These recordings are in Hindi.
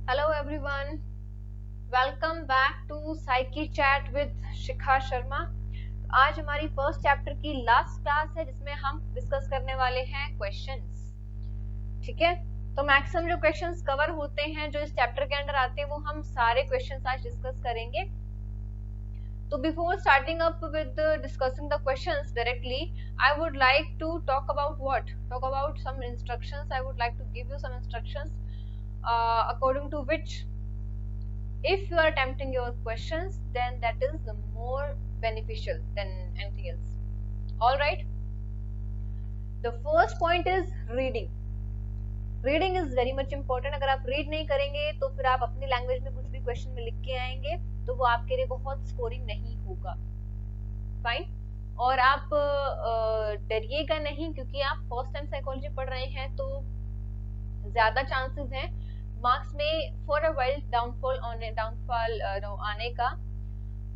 Hello everyone, welcome back to Psyche Chat with Shikha Sharma. आज हमारी फर्स्ट चैप्टर की लास्ट क्लास है जिसमें हम डिस्कस करने वाले हैं क्वेश्चंस। ठीक है, तो मैक्सिमम जो क्वेश्चंस कवर होते हैं जो इस चैप्टर के अंदर आते हैं वो हम सारे क्वेश्चंस आज डिस्कस करेंगे। So before starting up with discussing the questions directly, I would like to talk about what? Talk about some instructions. I would like to give you some instructions according to which if you are attempting your questions, then that is the more beneficial than anything else. All right. The first point is reading. Reading is very much important. अगर आप read नहीं करेंगे तो फिर आप अपनी लैंग्वेज में कुछ भी क्वेश्चन में लिख के आएंगे तो वो आपके लिए बहुत स्कोरिंग नहीं होगा। फाइन। और आप डरिएगा नहीं क्योंकि आप फर्स्ट टाइम साइकोलॉजी पढ़ रहे हैं तो ज्यादा चांसेस हैं मार्क्स में फॉर अ वाइल डाउनफॉल आने का।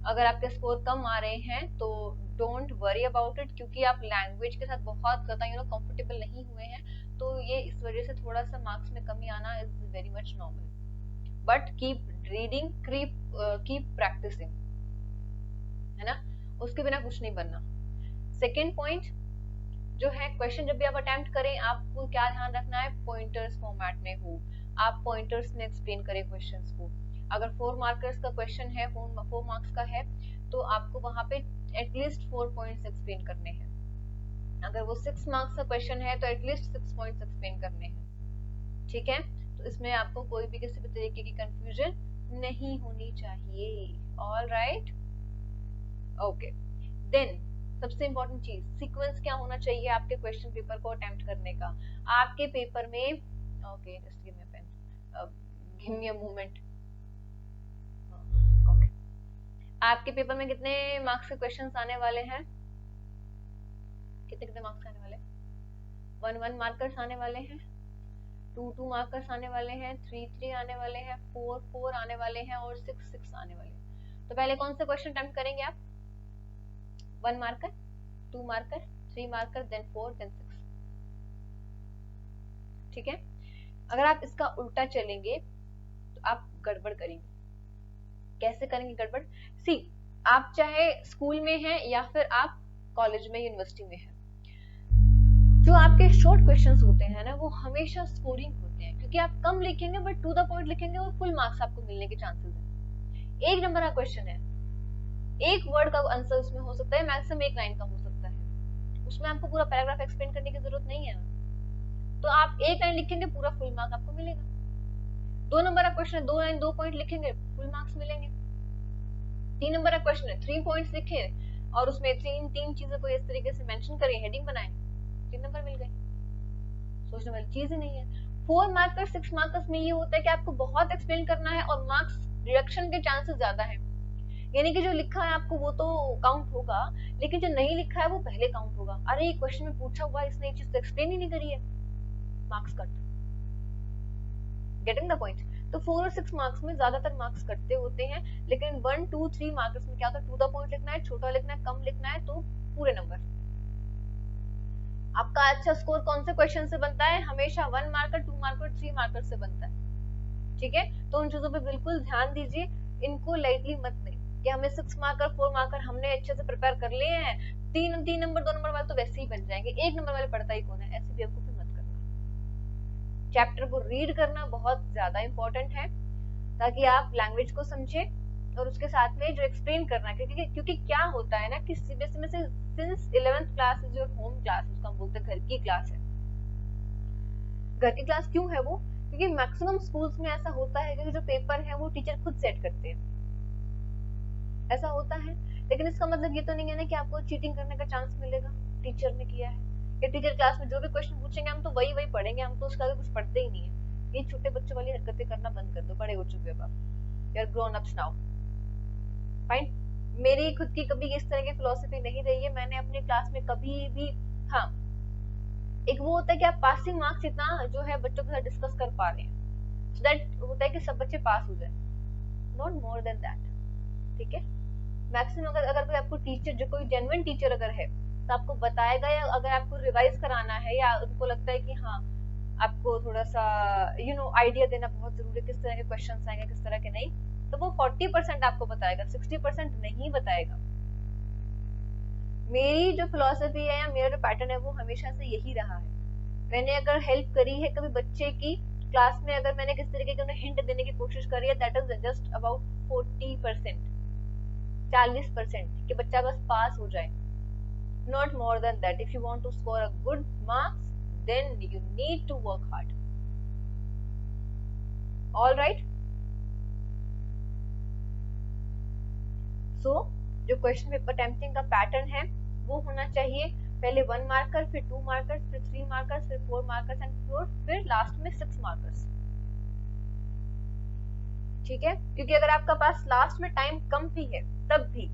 अगर आपके स्कोर कम आ रहे हैं तो डोंट वरी अबाउट इट, क्योंकि आप लैंग्वेज के साथ बहुत ज्यादा कंफर्टेबल नहीं हुए हैं तो ये इस वजह से थोड़ा सा मार्क्स में कमी आना is very much normal. But keep reading, keep practicing, है ना, उसके बिना कुछ नहीं बनना। सेकेंड पॉइंट जो है, क्वेश्चन जब भी आप अटेम्प्ट करें आपको क्या ध्यान रखना है, पॉइंटर्स फॉर्मेट में हो, आप पॉइंटर्स में एक्सप्लेन करें क्वेश्चंस को। अगर 4 मार्कर्स का क्वेश्चन है, 4 मार्क्स का है तो आपको वहां पे एटलीस्ट 4 पॉइंट्स एक्सप्लेन करने हैं। अगर वो 6 मार्क्स का क्वेश्चन है तो एटलीस्ट 6 पॉइंट्स एक्सप्लेन करने हैं। ठीक है, तो इसमें आपको कोई भी किसी भी तरीके की कंफ्यूजन नहीं होनी चाहिए। All right, okay. देन सबसे इंपॉर्टेंट चीज, सीक्वेंस क्या होना चाहिए आपके क्वेश्चन पेपर को अटेम्प्ट करने का। आपके पेपर में, okay just give me a pen, give me a moment. Okay, आपके पेपर में कितने मार्क्स के क्वेश्चंस आने वाले हैं? कितने मार्क्स आने वाले? 1 मार्कर्स आने वाले हैं, 2 मार्कर्स आने वाले हैं, 3 आने वाले हैं, 4 आने वाले हैं और 6 आने वाले हैं। तो पहले कौन सा क्वेश्चन अटेम्प्ट करेंगे आप? 1 marker, 2 marker, 3 marker, then 4, then 6। ठीक है, अगर आप इसका उल्टा चलेंगे तो आप गड़बड़ करेंगे। कैसे करेंगे गड़बड़? सी, आप चाहे स्कूल में हैं या फिर आप कॉलेज में, यूनिवर्सिटी में हैं, जो आपके शॉर्ट क्वेश्चंस होते हैं ना वो हमेशा स्कोरिंग होते हैं, क्योंकि आप कम लिखेंगे बट टू द पॉइंट लिखेंगे और फुल मार्क्स आपको मिलने के चांसेस हैं। 1 नंबर का क्वेश्चन है, 1 वर्ड का आंसर उसमें हो सकता है, मैक्सिमम 1 लाइन का हो सकता है, उसमें आपको पूरा पैराग्राफ एक्सप्लेन करने की जरूरत नहीं है। तो आप 1 लाइन लिखेंगे पूरा फुल मार्क आपको मिलेगा। 2 नंबर का क्वेश्चन है, 2 लाइन 2 पॉइंट लिखेंगे फुल मार्क्स मिलेंगे। 3 नंबर का क्वेश्चन है, 3 पॉइंट्स लिखे और उसमें 3 चीजों को इस तरीके से मेंशन करें, हेडिंग बनाएं, 3 नंबर मिल गए। सोचने वाली चीज ही नहीं है। 4 मार्कर्स 6 मार्कर्स में ये होता है कि आपको बहुत एक्सप्लेन करना है और मार्क्स रिडक्शन के चांसेस ज्यादा है, यानी कि जो लिखा है आपको वो तो काउंट होगा लेकिन जो नहीं लिखा है वो पहले काउंट होगा। अरे ये क्वेश्चन में पूछा हुआ इसने ये चीज एक्सप्लेन ही नहीं करी है, marks cut. Getting the point? तो 4 और 6 मार्क्स में ज्यादातर मार्क्स कटते होते हैं, लेकिन 1, 2, 3 मार्क्स में क्या होता है, टू द पॉइंट लिखना है, छोटा लिखना है, कम लिखना है तो पूरे नंबर। आपका अच्छा स्कोर कौन से क्वेश्चन से बनता है? हमेशा 1 मार्कर, 2 मार्कर, 3 मार्कर से बनता है। ठीक है, तो उन चीजों पे बिल्कुल ध्यान दीजिए, इनको लाइटली मत लें कि हमें 6 मार्कर 4 मार्कर हमने अच्छे से प्रिपेयर कर लिए हैं, 3 नंबर 2 नंबर वाले तो वैसे ही बन जाएंगे, 1 नंबर वाले पढ़ता ही कौन है, ऐसी बेवकूफी मत करना। चैप्टर को रीड करना बहुत ज्यादा इंपॉर्टेंट है ताकि आप लैंग्वेज को समझे और उसके साथ में जो एक्सप्लेन करना है, क्योंकि क्या होता है ना कि सीबीएसई में से since 11th class is your home class, उसका हम बोलते हैं घर की क्लास है। घर की क्लास क्यों है वो? क्योंकि मैक्सिमम स्कूल्स में ऐसा होता है कि जो पेपर है वो टीचर खुद सेट करते हैं, ऐसा होता है। लेकिन इसका मतलब ये तो नहीं है ना कि आपको चीटिंग करने का चांस मिलेगा, टीचर ने किया है या टीचर क्लास में जो भी क्वेश्चन पूछेंगे हम तो वही पढ़ेंगे, हम तो उसका आगे कुछ पढ़ते ही नहीं है। ये छोटे बच्चों वाली हरकतें करना बंद कर दो, बड़े हो चुके हो आप, you are grown ups now. Fine, मेरी खुद की कभी इस तरह की फिलॉसफी नहीं रही है, मैंने अपनी क्लास में कभी भी, हाँ एक वो होता है कि आप पासिंग मार्क्स इतना जो है बच्चों के साथ डिस्कस कर पा रहे हैं, सो दैट होता है कि सब बच्चे पास हो जाए, नॉट मोर देन दैट। ठीक है, मैक्सिमम अगर कोई आपको टीचर, जो कोई जेन्युइन टीचर अगर है तो आपको बताएगा, या अगर आपको रिवाइज कराना है या उनको लगता है कि हाँ आपको थोड़ा सा आइडिया देना बहुत जरूरी करूंगी, किस तरह के क्वेश्चन आएंगे, किस तरह के नहीं, तो वो 40% आपको बताएगा, 60% नहीं बताएगा। मेरी जो फिलोसफी है या मेरा जो पैटर्न है वो हमेशा से यही रहा है। मैंने अगर हेल्प करी है कभी बच्चे की क्लास में, अगर मैंने किस तरीके की उन्हें हिंट देने की कोशिश करी है, दैट इज जस्ट अबाउट 40%, 40% कि बच्चा बस पास हो जाए, not more than that. If you want to score a good marks, then you need to work hard. All right. So जो क्वेश्चन पेपर अटेम्प्टिंग का पैटर्न है वो होना चाहिए, पहले 1 मार्कर, फिर 2 मार्कर्स, फिर 3 मार्कर्स, फिर 4 मार्कर्स एंड फिर लास्ट में 6 मार्कर्स। ठीक है, क्योंकि अगर आपका पास लास्ट में टाइम कम भी है, तब भी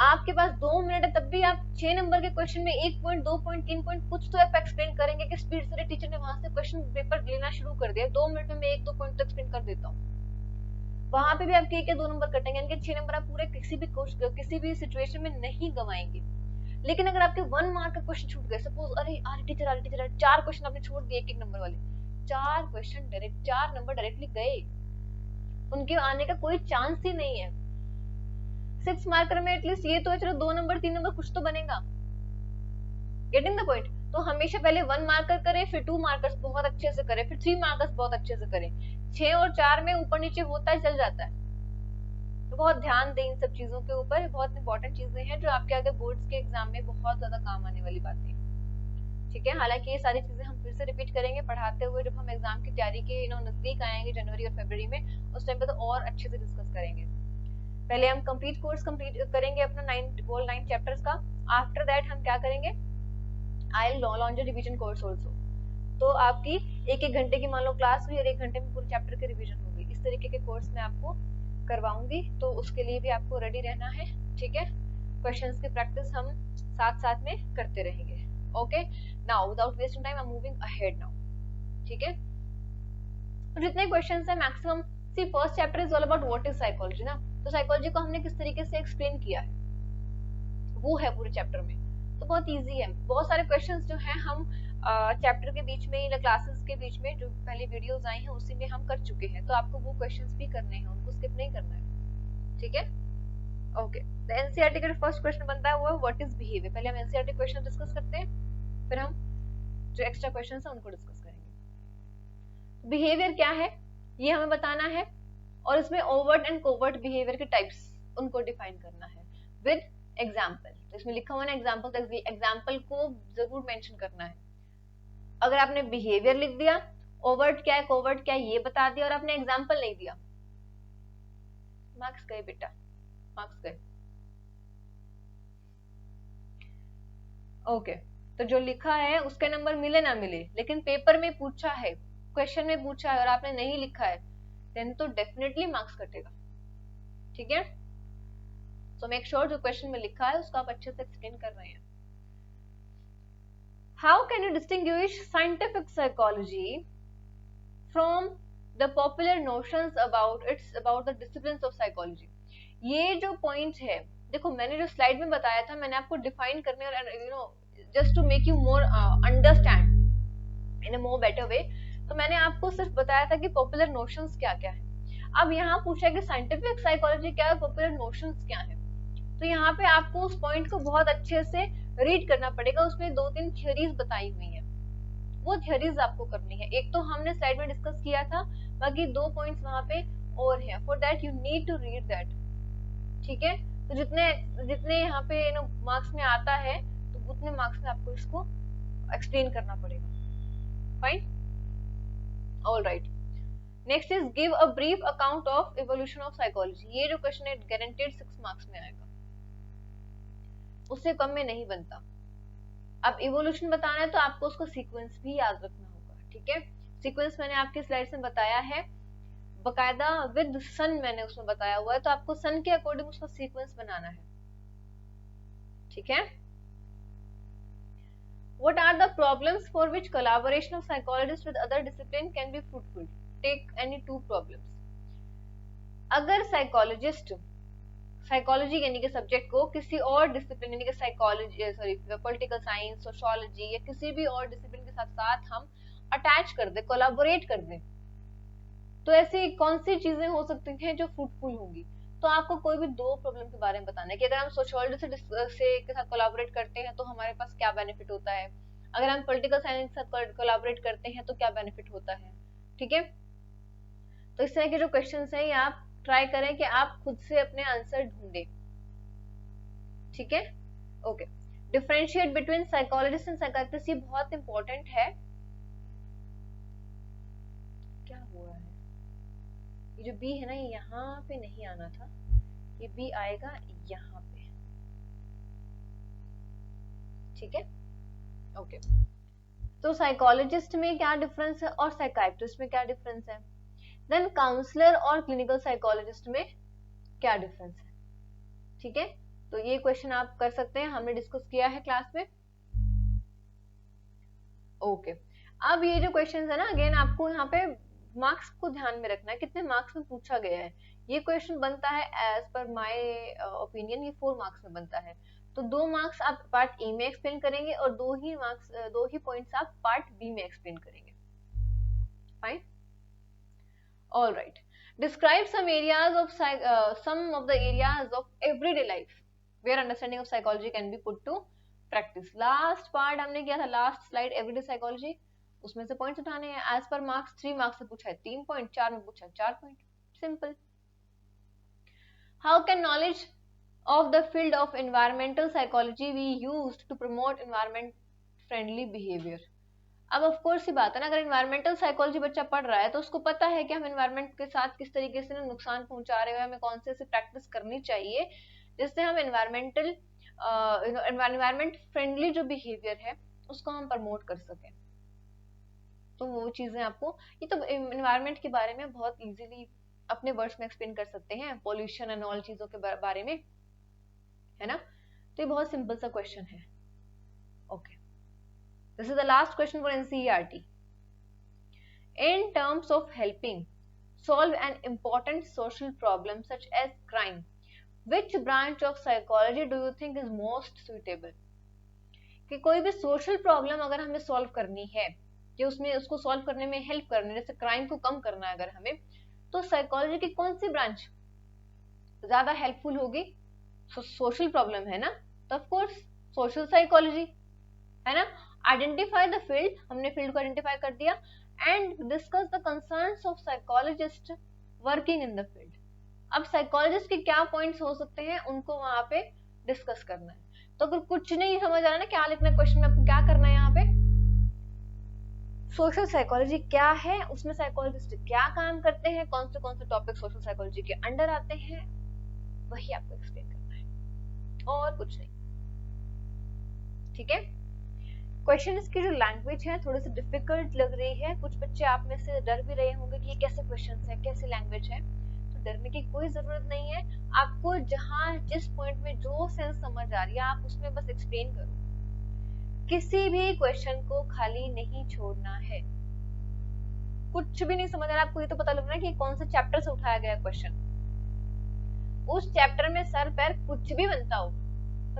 आपके पास 2 मिनट है, तब भी आप 6 नंबर के क्वेश्चन में 1 पॉइंट, 2 पॉइंट, 3 पॉइंट कुछ तो आप एक्सप्लेन करेंगे कि स्पीड से टीचर ने वहां से क्वेश्चन पेपर लेना शुरू कर दिया, 2 मिनट में मैं 1-2 पॉइंट तो एक्सप्लेन कर देता हूँ। वहां पे भी आपके 1 या 2 नंबर कटेंगे, यानी कि 6 नंबर आप पूरे किसी भी सिचुएशन में नहीं गवाएंगे। लेकिन अगर आपके 1 मार्क का क्वेश्चन छूट गए, सपोज अरे टीचर 4 क्वेश्चन आपने छोड़ दिए 1-1 नंबर वाले, 4 क्वेश्चन डायरेक्ट, 4 नंबर डायरेक्टली गए, उनके आने का कोई चांस ही नहीं है। 6 मार्कर में एटलीस्ट ये तो है, चलो 2 नंबर 3 नंबर कुछ तो बनेगा। Getting the point? तो हमेशा पहले 1 मार्कर करें, फिर 2 मार्कर्स बहुत अच्छे से करें, फिर 3 मार्कर्स बहुत अच्छे से करें। 6 और 4 में ऊपर नीचे होता है, चल जाता है। तो बहुत ध्यान दें इन सब चीजों के ऊपर, बहुत इंपॉर्टेंट चीजें हैं जो आपके आगे बोर्ड्स के एग्जाम में बहुत ज्यादा काम आने वाली बातें। ठीक है, हालांकि ये सारी चीजें हम फिर से रिपीट करेंगे पढ़ाते हुए, जब हम एग्जाम की तैयारी के नजदीक आएंगे जनवरी और फरवरी में, उस टाइम पे तो और अच्छे से डिस्कस करेंगे। पहले हम कंप्लीट कोर्स कंप्लीट करेंगे अपना 9 चैप्टर्स का। आफ्टर दैट हम क्या करेंगे, I launch revision course also. तो आपकी 1-1 घंटे की मान लो क्लास हुई और 1 घंटे में पूरे चैप्टर की रिवीजन हो गई, इस तरीके के कोर्स मैं आपको करवाऊंगी, तो उसके लिए भी आपको रेडी रहना है। ठीक है, क्वेश्चंस की प्रैक्टिस हम साथ साथ में करते रहेंगे। Okay, now without wasting time I am moving ahead now. ठीक है, तो जितने क्वेश्चंस है maximum, see first chapter is all about what is psychology ना, तो साइकोलॉजी को हमने किस तरीके से एक्सप्लेन किया है वो है पूरे चैप्टर में, तो बहुत इजी है। बहुत सारे क्वेश्चंस जो हैं हम चैप्टर के बीच में या क्लासेस के बीच में जो पहले वीडियोस आई हैं उसी में हम कर चुके हैं, तो आपको वो क्वेश्चंस भी करने हैं, उनको स्किप नहीं करना है। ठीक है, ओके। द एनसीईआरटी का फर्स्ट क्वेश्चन बनता है वो व्हाट इज बिहेवियर। पहले हम एनसीईआरटी क्वेश्चन डिस्कस करते हैं, फिर हम जो एक्स्ट्रा क्वेश्चंस हैं उनको डिस्कस करेंगे। बिहेवियर क्या है ये हमें बताना है, और इसमें ओवर्ट एंड कोवर्ट बिहेवियर के टाइप्स उनको डिफाइन करना है विद एग्जाम्पल। तो इसमें लिखा हुआ है एग्जाम्पल, तो एग्जाम्पल को जरूर मेंशन करना है। अगर आपने बिहेवियर लिख दिया, ओवर्ट क्या है कोवर्ट क्या है ये बता दिया, और आपने एग्जाम्पल नहीं दिया, मार्क्स गए बेटा, मार्क्स गए। ओके, तो जो लिखा है उसके नंबर मिले ना मिले, लेकिन पेपर में पूछा है, क्वेश्चन में पूछा है और आपने नहीं लिखा है, देन तो डेफिनेटली मार्क्स कटेगा। ठीक है, सो मेक श्योर जो क्वेश्चन में लिखा है उसको आप अच्छे से एक्सप्लेन कर रहे हैं। How can you distinguish scientific psychology from the popular notions about the disciplines of psychology? ये जो पॉइंट है, देखो मैंने जो स्लाइड में बताया था, मैंने आपको डिफाइन करने और just to make you more understand in a more better way, तो मैंने आपको सिर्फ बताया था कि पॉपुलर नोशंस क्या क्या है। अब यहाँ पूछा है कि साइंटिफिक साइकोलॉजी क्या है, पॉपुलर नोशंस क्या है, तो यहाँ पे आपको उस पॉइंट को बहुत अच्छे से रीड करना पड़ेगा। उसमें 2-3 थ्योरीज बताई हुई हैं, वो थ्योरीज आपको करनी है। एक तो हमने स्लाइड में डिस्कस किया था, बाकी 2 पॉइंट्स वहां पे और हैं, for that you need to read that. ठीक है, तो जितने यहाँ पे मार्क्स में आता है, तो उतने मार्क्स में आपको इसको एक्सप्लेन करना पड़ेगा। Fine, all right. Next is give a brief account of evolution of psychology. ये जो क्वेश्चन है गारंटेड 6 मार्क्स में आएगा, उससे कम में नहीं बनता। अब इवोल्यूशन बताना है तो आपको उसको सीक्वेंस भी याद रखना होगा। ठीक है, सीक्वेंस मैंने आपके स्लाइड्स में बताया है, बकायदा विद सन मैंने उसमें बताया हुआ है, तो आपको सन के अकॉर्डिंग उसका सीक्वेंस बनाना है। ठीक है, What are the problems for which collaboration of psychologists with other discipline can be fruitful? Take any 2 problems. अगर साइकोलॉजिस्ट साइकोलॉजी यानी कि सब्जेक्ट को किसी और डिसिप्लिन यानी कि साइकोलॉजी पॉलिटिकल साइंस, सोशियोलॉजी या किसी भी और डिसिप्लिन के साथ साथ हम अटैच कर दे, कोलैबोरेट कर दे, तो ऐसी कौन सी चीजें हो सकती हैं जो फ्रूटफुल होंगी? तो आपको कोई भी दो प्रॉब्लम के बारे में बताना है कि अगर हम सोशियोलॉजी से के साथ कोलैबोरेट करते हैं तो हमारे पास क्या बेनिफिट होता है, अगर हम पॉलिटिकल साइंस के साथ कोलैबोरेट करते हैं तो क्या बेनिफिट होता है। ठीक है, तो इस तरह के जो क्वेश्चंस हैं ये आप ट्राई करें कि आप खुद से अपने आंसर ढूंढें। ठीक है, okay. Differentiate between psychologist and psychiatrist, ये बहुत इंपॉर्टेंट है। क्या हुआ है, ये जो बी है ना ये यहाँ पे नहीं आना था, ये बी आएगा यहाँ पे। ठीक है, ओके। तो साइकोलॉजिस्ट में क्या डिफरेंस है और साइकियाट्रिस्ट में क्या डिफरेंस है, देन काउंसलर और क्लिनिकल साइकोलॉजिस्ट में क्या डिफरेंस है। ठीक है, तो ये क्वेश्चन आप कर सकते हैं, हमने डिस्कस किया है क्लास में। ओके, अब ये जो क्वेश्चन है ना, अगेन आपको यहाँ पे मार्क्स को ध्यान में रखना है, कितने मार्क्स में पूछा गया है। ये क्वेश्चन बनता है एज पर माय ओपिनियन ये 4 मार्क्स में बनता है। तो 2 मार्क्स आप पार्ट ए में एक्सप्लेन करेंगे और 2 ही पॉइंट्स आप पार्ट बी में एक्सप्लेन करेंगे। Fine, all right. Describe some areas of some of the areas of everyday life where understanding of psychology can be put to practice। Last part हमने किया था, लास्ट स्लाइड एवरीडे साइकोलॉजी, उसमें से पॉइंट्स उठाने हैं। एज पर मार्क्स 3 मार्क्स से पूछा है 3 पॉइंट, 4 में पूछा है 4 point, simple. How can knowledge of the field of environmental psychology we used to promote environment friendly behavior। अब ऑफ कोर्स ही बात है ना, अगर एनवायरमेंटल साइकोलॉजी बच्चा पढ़ रहा है तो उसको पता है कि हम एनवायरमेंट के साथ किस तरीके से नुकसान पहुंचा रहे हैं, हमें कौन से ऐसी प्रैक्टिस करनी चाहिए जिससे हम एनवायरमेंट फ्रेंडली जो बिहेवियर है उसको हम प्रमोट कर सकें। तो वो चीजें आपको, ये तो एनवायरमेंट के बारे में बहुत इजीली अपने वर्ड्स में एक्सप्लेन कर सकते हैं, पॉल्यूशन एंड ऑल चीजों के बारे में, है ना। तो ये बहुत सिंपल सा क्वेश्चन है। Okay, this is the last question for NCERT. In terms of helping solve an important social problem such as crime, which branch of psychology do you think is most suitable? कि कोई भी सोशल प्रॉब्लम अगर हमें सॉल्व करनी है, कि उसमें उसको सॉल्व करने में हेल्प करनी है, जैसे क्राइम को कम करना है अगर हमें, तो साइकोलॉजी की कौन सी ब्रांच ज्यादा हेल्पफुल होगी? सोशल प्रॉब्लम है ना, तो ऑफ कोर्स सोशल साइकोलॉजी, है ना। आइडेंटिफाई द फील्ड, हमने फील्ड को आइडेंटिफाई कर दिया, and discuss the concerns of psychologist working in the field. अब साइकोलॉजिस्ट के क्या पॉइंट्स हो सकते हैं उनको वहां पे डिस्कस करना है। तो अगर कुछ नहीं समझ आ रहा ना क्या लिखना है क्वेश्चन में, आपको क्या करना है, यहाँ पे सोशल साइकोलॉजी क्या है, उसमें साइकोलॉजिस्ट क्या काम करते हैं, कौन से टॉपिक सोशल साइकोलॉजी के अंडर आते हैं, वही आपको एक्सप्लेन करना है और कुछ नहीं। ठीक है, क्वेश्चन इसकी जो लैंग्वेज है थोड़ी सी डिफिकल्ट लग रही है, कुछ बच्चे आप में से डर भी रहे होंगे कि ये कैसे क्वेश्चन है, कैसी लैंग्वेज है। तो डरने की कोई जरूरत नहीं है, आपको जहां जिस पॉइंट में जो सेंस समझ आ रही है आप उसमें बस एक्सप्लेन करो, किसी भी क्वेश्चन को खाली नहीं छोड़ना है। कुछ भी नहीं समझ आ रहा आपको, ये तो पता लग रहा है कि कौन से चैप्टर से उठाया गया क्वेश्चन, उस चैप्टर में सर पैर कुछ भी बनता हो,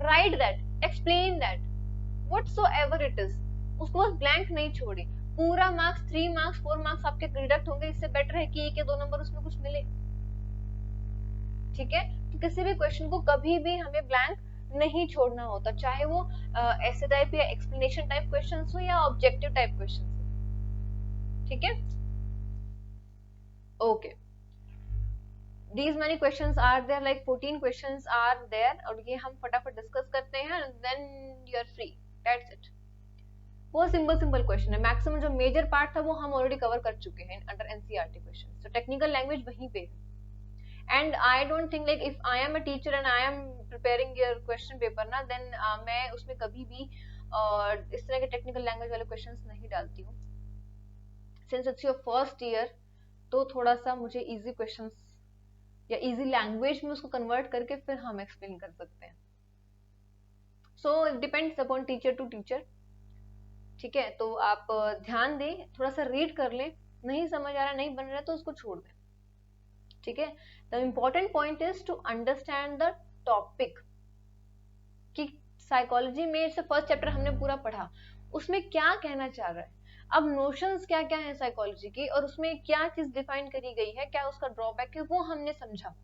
right that, explain that, whatsoever it is, उसको बस ब्लैंक नहीं छोड़े। पूरा मार्क्स 3 मार्क्स 4 मार्क्स आपके डिडक्ट होंगे, इससे बेटर है कि 1 या 2 नंबर उसमें कुछ मिले। ठीक है, तो किसी भी क्वेश्चन को कभी भी हमें ब्लैंक नहीं छोड़ना होता, चाहे वो ऐसे टाइप या एक्सप्लेनेशन टाइप क्वेश्चंस हो या ऑब्जेक्टिव टाइप क्वेश्चंस हो। ठीक है, okay. These many questions are there, like 14 questions are there, और ये हम फटाफट डिस्कस करते हैं, then you are free, that's it। बहुत सिंपल क्वेश्चन है, मैक्सिमम जो मेजर पार्ट था वो हम ऑलरेडी कवर कर चुके हैं अंडर एनसीईआरटी क्वेश्चन। तो टेक्निकल लैंग्वेज वहीं पे है, and I don't think like if I am a teacher and I am preparing your question paper ना, देन मैं उसमें कभी भी इस तरह के टेक्निकल लैंग्वेज वाले क्वेश्चंस नहीं डालती हूँ। Since it's your first year, तो थोड़ा सा मुझे इजी क्वेश्चंस या इजी लैंग्वेज में उसको कन्वर्ट करके फिर हम एक्सप्लेन कर सकते हैं। So it depends upon teacher to teacher. ठीक है, तो आप ध्यान दें, थोड़ा सा रीड कर लें, नहीं समझ आ रहा, नहीं बन रहा तो उसको छोड़ दें। ठीक है, the important point is to understand the topic, कि साइकोलॉजी में से फर्स्ट चैप्टर हमने पूरा पढ़ा, उसमें क्या कहना चाह रहा है। अब नोशंस क्या क्या है साइकोलॉजी की और उसमें क्या चीज डिफाइन करी गई है, क्या उसका ड्रॉबैक है, वो हमने समझा।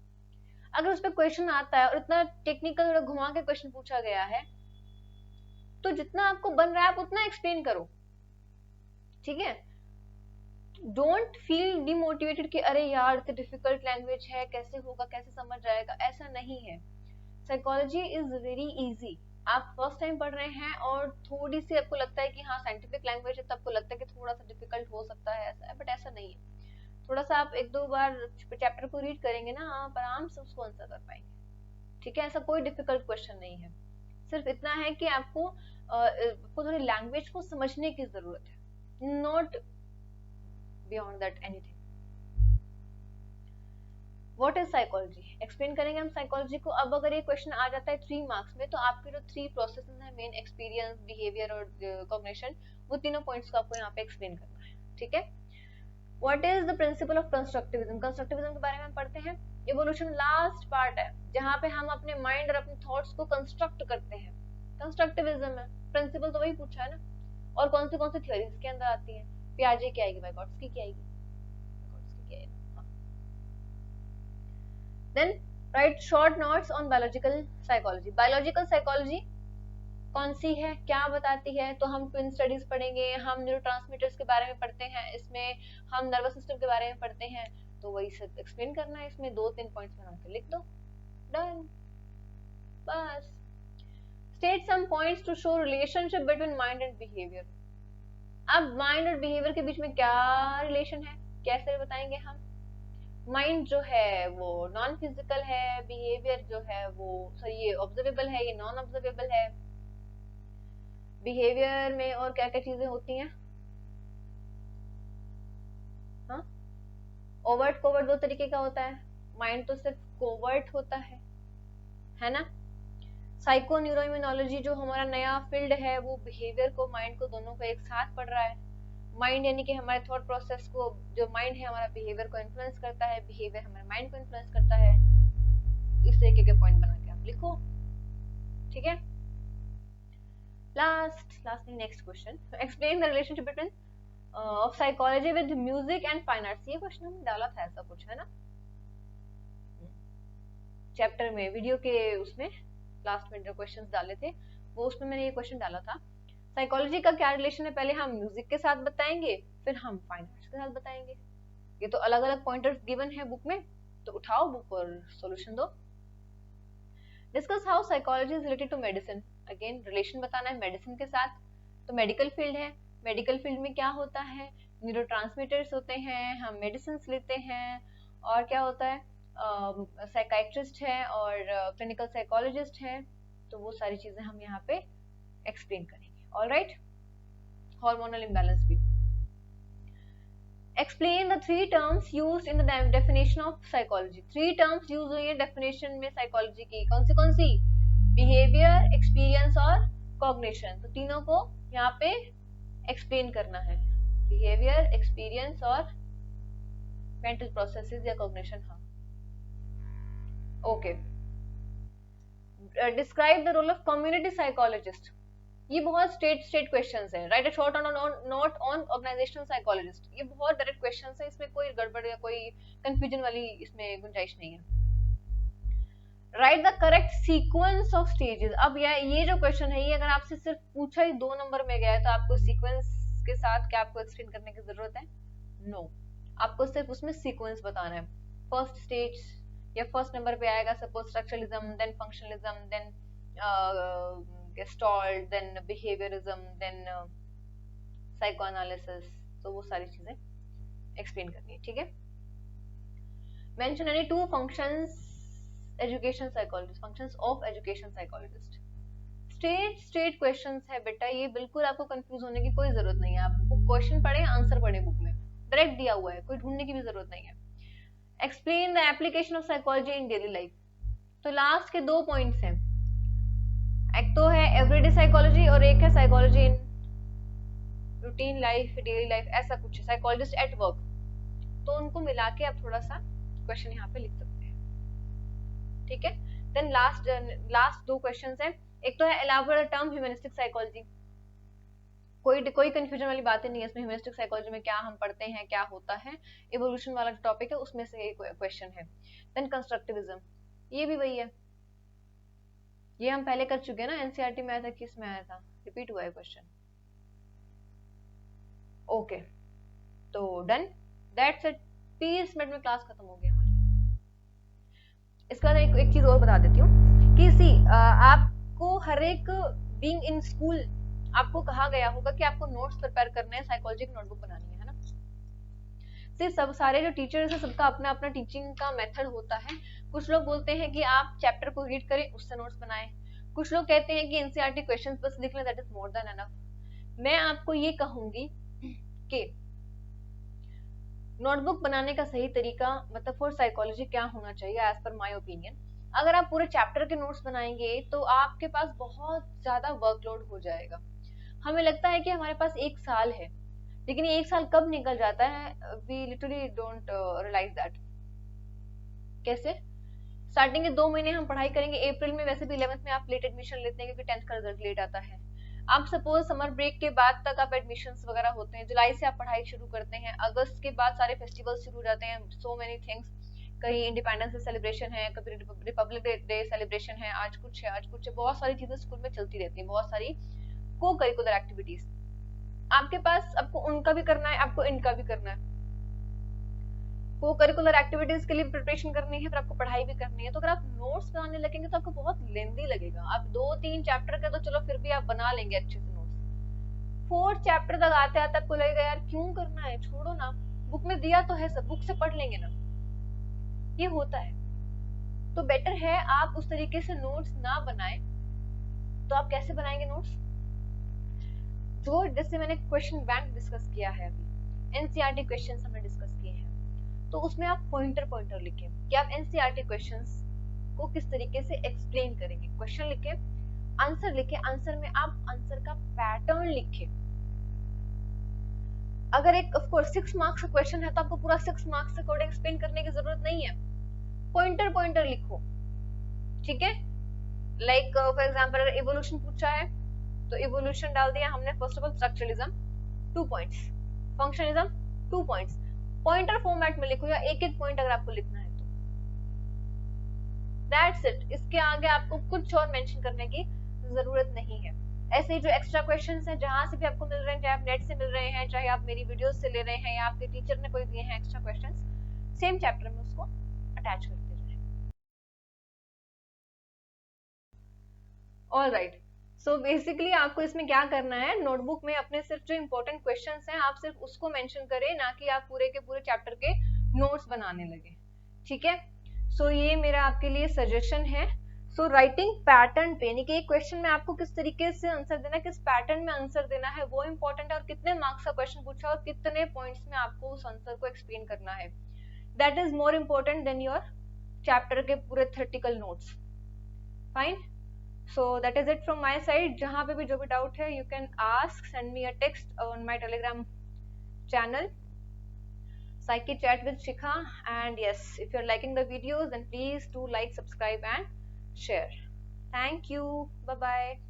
अगर उस पर क्वेश्चन आता है और इतना टेक्निकल और घुमा के क्वेश्चन पूछा गया है तो जितना आपको बन रहा है आप उतना एक्सप्लेन करो, ठीक है। डोंट फील डिमोटिवेटेड कि अरे यार इतनी डिफिकल्ट लैंग्वेज है, कैसे होगा, कैसे समझ जाएगा, ऐसा नहीं है। Psychology is very easy. आप फर्स्ट टाइम पढ़ रहे हैं और थोड़ी सी आपको लगता है कि हाँ साइंटिफिक लैंग्वेज है, तो आपको लगता है कि थोड़ा सा डिफिकल्ट हो सकता है, ऐसा है, बट ऐसा नहीं है। थोड़ा सा आप एक दो बार चैप्टर को रीड करेंगे ना, आप आराम से उसको आंसर कर पाएंगे, ठीक है। ऐसा कोई डिफिकल्ट क्वेश्चन नहीं है, सिर्फ इतना है कि आपको थोड़ी लैंग्वेज को समझने की जरूरत है, not beyond that anything. What is psychology, explain करेंगे हम साइकोलॉजी को। अब अगर ये क्वेश्चन आ जाता है 3 मार्क्स में, तो आपके जो 3 प्रोसेसेस हैं, मेन एक्सपीरियंस, बिहेवियर और कॉग्निशन, वो तीनों पॉइंट्स को आपको यहाँ पे एक्सप्लेन करना है, ठीक है। What is the principle of constructivism, constructivism के बारे में हम पढ़ते हैं। इवोल्यूशन लास्ट पार्ट है जहाँ पे हम अपने माइंड और अपने थॉट्स को कंस्ट्रक्ट करते हैं, कंस्ट्रक्टिविज्म है। प्रिंसिपल तो वही पूछा है ना। और कौन सी थ्योरी इसके अंदर आती है, पियाजे की आएगी, वाइगॉट्स्की की आएगी, then write short notes on biological psychology। biological psychology कौन सी है, क्या बताती है, तो हम ट्विन स्टडीज पढ़ेंगे, हम न्यूरोट्रांसमीटर्स के बारे में पढ़ते हैं, इसमें हम नर्वस सिस्टम के बारे में पढ़ते हैं, तो वही सब एक्सप्लेन करना है। इसमें 2-3 पॉइंट्स बना के लिख दो, डन, बस। state some points to show relationship between mind and behavior। अब माइंड और बिहेवियर के बीच में क्या रिलेशन है, कैसे बताएंगे हम। माइंड जो है वो नॉन फिजिकल है, बिहेवियर जो है वो ये ऑब्जर्वेबल है, ये नॉन ऑब्जर्वेबल है। बिहेवियर में और क्या क्या चीजें होती हैं, हाँ, ओवर्ट कोवर्ट 2 तरीके का होता है, माइंड तो सिर्फ कोवर्ट होता है ना। साइको न्यूरोइम्यूनोलॉजी जो हमारा नया फील्ड है, वो बिहेवियर को, माइंड को, दोनों को एक साथ पढ़ रहा है। माइंड यानी कि हमारे थॉट प्रोसेस को, जो माइंड है हमारा बिहेवियर को इन्फ्लुएंस करता है, बिहेवियर हमारे माइंड को इन्फ्लुएंस करता है। इस तरीके के पॉइंट बना के आप लिखो, ठीक है। Lastly next question, explain the relationship between of psychology with music and fine arts. ये क्वेश्चन हमने डाला था, ऐसा कुछ है ना चैप्टर में, वीडियो के उसमें लास्ट में जो क्वेश्चंस डाले थे वो, उसमें मैंने ये क्वेश्चन डाला था। साइकोलॉजी का क्या रिलेशन है, पहले हम म्यूजिक के साथ बताएंगे, फिर हम फाइन आर्ट्स के साथ बताएंगे। ये तो अलग अलग पॉइंटर्स गिवन है बुक में, तो उठाओ बुक और सॉल्यूशन दो। Discuss how psychology is related to medicine. Again relation बताना है मेडिसिन के साथ, तो मेडिकल फील्ड है, मेडिकल फील्ड में क्या होता है, न्यूरोट्रांसमीटर्स होते हैं, हम मेडिसिन लेते हैं, और क्या होता है, साइकाइट्रिस्ट है और क्लिनिकल साइकोलॉजिस्ट है, तो वो सारी चीजें हम यहाँ पे एक्सप्लेन करेंगे। ऑलराइट, हार्मोनल इम्बैलेंस भी। Explain the 3 terms used in the definition of psychology। 3 terms use हुई है डेफिनेशन में साइकोलॉजी की, कौन सी, बिहेवियर, एक्सपीरियंस और कॉग्निशन। तो तीनों को यहाँ पे एक्सप्लेन करना है, बिहेवियर, एक्सपीरियंस और मेंटल प्रोसेसेस या कॉग्निशन। हाँ, okay. Describe the role of community psychologist. ये बहुत स्टेट क्वेश्चंस है। Write a short note on organisational psychologist. ये बहुत डायरेक्ट क्वेश्चंस है, इसमें कोई गड़बड़ या कोई कंफ्यूजन वाली इसमें गुंजाइश नहीं है। Right the correct sequence of stages. अब ये जो क्वेश्चन है, ये अगर आपसे सिर्फ पूछा ही 2 नंबर में गया है, तो आपको सीक्वेंस के साथ क्या आपको एक्सप्लेन करने की जरूरत है, नो। आपको सिर्फ उसमें सीक्वेंस बताना है। फर्स्ट स्टेज या फर्स्ट नंबर पे आएगा suppose structuralism, then functionalism, then Gestalt, then behaviorism, then psychoanalysis। तो वो सारी चीजें एक्सप्लेन करनी है, ठीक है। Mention any 2 functions education psychologist, functions of education psychologist। State questions है बेटा, ये बिल्कुल आपको कंफ्यूज होने की कोई जरूरत नहीं है। आप बुक क्वेश्चन पढ़े, आंसर पढ़े, बुक में डायरेक्ट दिया हुआ है, कोई ढूंढने की भी जरूरत नहीं है। Explain the application of psychology in daily life. तो लास्ट के 2 पॉइंट्स हैं, एक तो है एवरीडे साइकोलॉजी और एक है psychology in routine life, daily life, ऐसा कुछ है, साइकोलॉजिस्ट एट वर्क। तो उनको मिला के आप थोड़ा सा क्वेश्चन यहाँ पे लिख सकते हैं, ठीक है। देन लास्ट 2 क्वेश्चंस हैं। एक तो है elaborate the term humanistic psychology. कोई कंफ्यूजन वाली बातें नहीं है इसमें। ह्यूमनिस्टिक साइकोलॉजी में क्या हम पढ़ते हैं, क्या होता है, इवोल्यूशन वाला जो टॉपिक है उसमें से एक क्वेश्चन है। देन कंस्ट्रक्टिविज्म, ये भी वही है, ये हम पहले कर चुके हैं ना, एनसीईआरटी में आया था, किस में आया था, रिपीट हुआ है क्वेश्चन। ओके, तो डन, दैट्स इट। 30 मिनट में क्लास खत्म हो गई हमारी। इसका एक चीज और बता देती हूँ कि सी आपको हर एक बीइंग इन स्कूल आपको कहा गया होगा कि आपको नोट्स प्रिपेयर करने हैं, साइकोलॉजी की नोटबुक बनानी है ना। सिर्फ सब सारे जो टीचर्स हैं सबका अपना अपना टीचिंग का मेथड होता है। कुछ लोग बोलते हैं कि आप चैप्टर को रीड करें, उससे नोट्स बनाएं। कुछ लोग कहते हैं कि एनसीईआरटी क्वेश्चंस बस लिख लें, that is more than enough. मैं आपको ये कहूंगी कि नोटबुक बनाने का सही तरीका मतलब फॉर साइकोलॉजी क्या होना चाहिए एज पर माय ओपिनियन। अगर आप पूरे चैप्टर के नोट्स बनाएंगे तो आपके पास बहुत ज्यादा वर्कलोड हो जाएगा। हमें लगता है कि हमारे पास 1 साल है, लेकिन ये 1 साल कब निकल जाता है, we literally don't realise that. कैसे? स्टार्टिंग के 2 महीने हम पढ़ाई करेंगे, अप्रैल में वैसे भी 11th में आप लेट एडमिशन लेते हैं क्योंकि 10th का रिजल्ट लेट आता है। आप सपोज समर ब्रेक के बाद तक आप एडमिशंस वगैरह होते हैं, जुलाई से आप पढ़ाई शुरू करते हैं, अगस्त के बाद सारे फेस्टिवल्स शुरू हो जाते हैं, सो मेनी थिंग्स। कहीं इंडिपेंडेंस डे सेलिब्रेशन है, कभी रिपब्लिक डे सेलिब्रेशन है, आज कुछ है, आज कुछ है, बहुत सारी चीजें स्कूल में चलती रहती हैं, बहुत सारी को करिकुलर एक्टिविटीज आपके पास। आपको उनका भी करना है, आपको इनका भी करना है। को करिकुलर एक्टिविटीज के लिए प्रिपरेशन करनी है, फिर आपको पढ़ाई भी करनी है। तो अगर आप नोट्स बनाने लगेंगे तो आपको बहुत लेंदी लगेगा। आप 2-3 चैप्टर के तो चलो फिर भी आप बना लेंगे अच्छे से नोट्स। 4th चैप्टर तक आते आते आपको लगेगा यार क्यों करना है, छोड़ो ना, बुक में दिया तो है सब, बुक से पढ़ लेंगे ना। ये होता है। तो बेटर है आप उस तरीके से नोट्स ना बनाएं। तो आप कैसे बनाएंगे नोट्स? जो जैसे मैंने क्वेश्चन बैंक डिस्कस किया है अभी, एनसीईआरटी क्वेश्चंस हमने डिस्कस किए हैं, तो उसमें आप पॉइंटर लिखें कि आप एनसीईआरटी क्वेश्चंस को किस तरीके से एक्सप्लेन करेंगे। क्वेश्चन लिखें, आंसर लिखें, आंसर में आप आंसर का पैटर्न लिखें। अगर एक ऑफ कोर्स 6 मार्क्स का क्वेश्चन है तो आपको पूरा 6 मार्क्स से कोडिंग एक्सप्लेन करने की जरूरत नहीं है, पॉइंटर लिखो, ठीक है। लाइक फॉर एग्जांपल अगर इवोल्यूशन पूछा है तो इवोल्यूशन डाल दिया हमने। First of all structuralism 2 points, functionalism 2 points, pointer format में लिखो या एक पॉइंट अगर आपको लिखना है तो। That's it. इसके आगे आपको कुछ और मेंशन करने की जरूरत नहीं है। ऐसे ही जो एक्स्ट्रा क्वेश्चंस हैं जहां से भी आपको मिल रहे हैं, चाहे आप नेट से मिल रहे हैं, चाहे आप मेरी वीडियोस से ले रहे हैं, या आपके टीचर ने कोई दिए हैं एक्स्ट्रा क्वेश्चंस, सेम चैप्टर में उसको अटैच करते जाएं। ऑलराइट, सो बेसिकली आपको इसमें क्या करना है, नोटबुक में अपने सिर्फ जो इंपॉर्टेंट क्वेश्चंस हैं आप सिर्फ उसको मेंशन करें, ना कि आप पूरे के पूरे चैप्टर के नोट्स बनाने लगे, ठीक है। सो ये मेरा आपके लिए सजेशन है। सो राइटिंग पैटर्न पे, यानी कि एक क्वेश्चन में आपको किस तरीके से आंसर देना है, किस पैटर्न में आंसर देना है, वो इंपॉर्टेंट है। और कितने मार्क्स का क्वेश्चन पूछा और कितने पॉइंट्स में आपको उस आंसर को एक्सप्लेन करना है, that is more important than your chapter के पूरे theoretical notes. Fine, so that is it from my side। जहां पे भी जो भी डाउट है you can ask, send me a text on my telegram channel Psyche Chat with Shikha। and yes, if you're liking the videos then please do like, subscribe and share। thank you, bye bye।